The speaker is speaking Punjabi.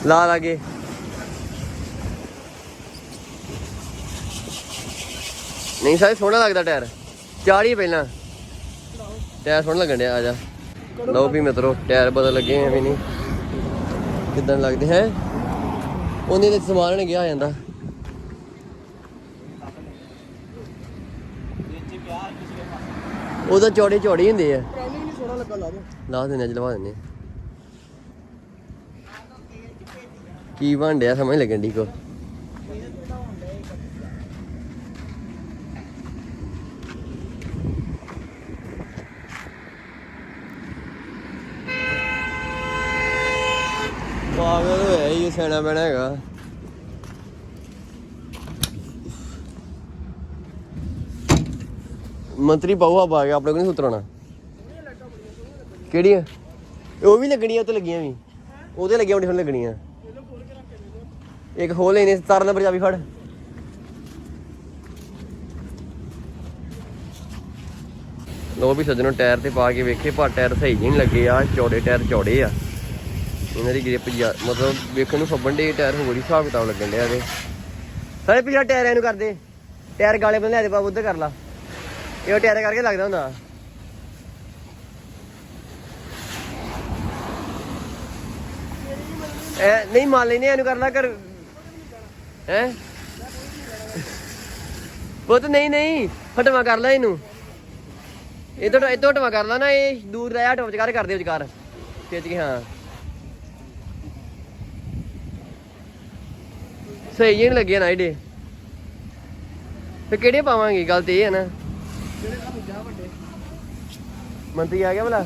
ਲਾ ਲਾਗੇ ਨਹੀਂ ਸਾਰੇ ਸੋਹਣਾ ਲੱਗਦਾ ਟਾਇਰ। ਚਾੜੀ ਪਹਿਲਾਂ ਟਾਇਰ ਸੋਹਣਾ ਲੱਗਣ ਡਿਆ। ਆ ਜਾ ਲਓ ਵੀ ਮਿੱਤਰੋ ਟਾਇਰ ਬਦਲ ਲੱਗੇ ਐਵੇਂ ਨਹੀਂ ਕਿੱਦਾਂ ਲੱਗਦੇ ਹੈ। ਉਹਨੇ ਦੇ ਸਮਾਨ ਨੇ ਗਿਆ ਆ ਜਾਂਦਾ। ਉਹਦਾ ਚੌੜੇ ਚੌੜੇ ਹੁੰਦੇ ਆ। ਲਾ ਦਿੰਦੇ ਅੱਜ ਲਵਾ ਦਿੰਦੇ ਕੀ ਬਣ ਡਿਆ ਸਮਝ ਲੱਗਣ ਦੀ ਕੋ। ਪਾਗਲ ਹੋਇਆ ਹੀ ਸਿਆਣਾ ਪੈਣਾ ਹੈਗਾ। ਮੰਤਰੀ ਪਾਊ ਆ ਗਿਆ ਆਪਣੇ ਕੋਲ ਨਹੀਂ ਉਤਰਾਉਣਾ। ਕਿਹੜੀਆਂ ਉਹ ਵੀ ਲੱਗਣੀਆਂ ਉਹ ਤੇ ਲੱਗੀਆਂ ਵੀ ਉਹਦੇ ਲੱਗੀਆਂ ਹੁਣ ਲੱਗਣੀਆਂ। ਇੱਕ ਖੋਲ ਲੈਨੇ 17 ਨੰਬਰ ਚਾਬੀ ਫੜ। ਲੋ ਵੀ ਸੱਜਣੋਂ ਟਾਇਰ ਤੇ ਪਾ ਕੇ ਵੇਖੇ ਪਰ ਟਾਇਰ ਸਹੀ ਨਹੀਂ ਲੱਗੇ ਆ। ਚੌੜੇ ਟਾਇਰ ਚੌੜੇ ਆ ਇਹਨਾਂ ਦੀ ਗ੍ਰਿਪ ਮਤਲਬ ਵੇਖਣ ਨੂੰ ਫੱਬਣ ਦੇ ਟਾਇਰ ਹੋਰ ਹੀ ਹਿਸਾਬ ਕਿਤਾਬ ਲੱਗਣ ਡਿਆ ਇਹਦੇ ਸਾਰੇ। ਪਿਛਲਾ ਟਾਇਰ ਇਹਨੂੰ ਕਰਦੇ ਟਾਇਰ ਗਾਲੇ ਬੰਦੇ ਲੈ ਬਾਬੂ ਉੱਧਰ ਕਰ ਲਾ। ਇਹ ਟਾਇਰ ਕਰਕੇ ਲੱਗਦਾ ਹੁੰਦਾ। ਨਹੀਂ ਮੰਨ ਲੈਨੇ ਇਹਨੂੰ ਕਰ ਲਾ ਕਰ ਹੈ ਪੁੱਤ। ਨਹੀਂ ਹਟਵਾ ਕਰ ਲੈ ਇਹਨੂੰ। ਇੱਥੋਂ ਹਟਵਾ ਕਰ ਲਾ ਨਾ। ਇਹ ਦੂਰ ਰਹਿ ਹਟਵਾ ਵਿਚਕਾਰ ਕਰਦੇ ਵਿਚਕਾਰ ਖਿੱਚ ਕੇ। ਹਾਂ ਸਹੀ ਜਿਹੇ ਲੱਗੇ ਨਾ ਇਹਦੇ ਫਿਰ ਕਿਹੜੇ ਪਾਵਾਂਗੇ। ਗੱਲ ਤੇ ਇਹ ਹੈ ਨਾ। ਮੰਤਰੀ ਆ ਗਿਆ ਭਲਾ।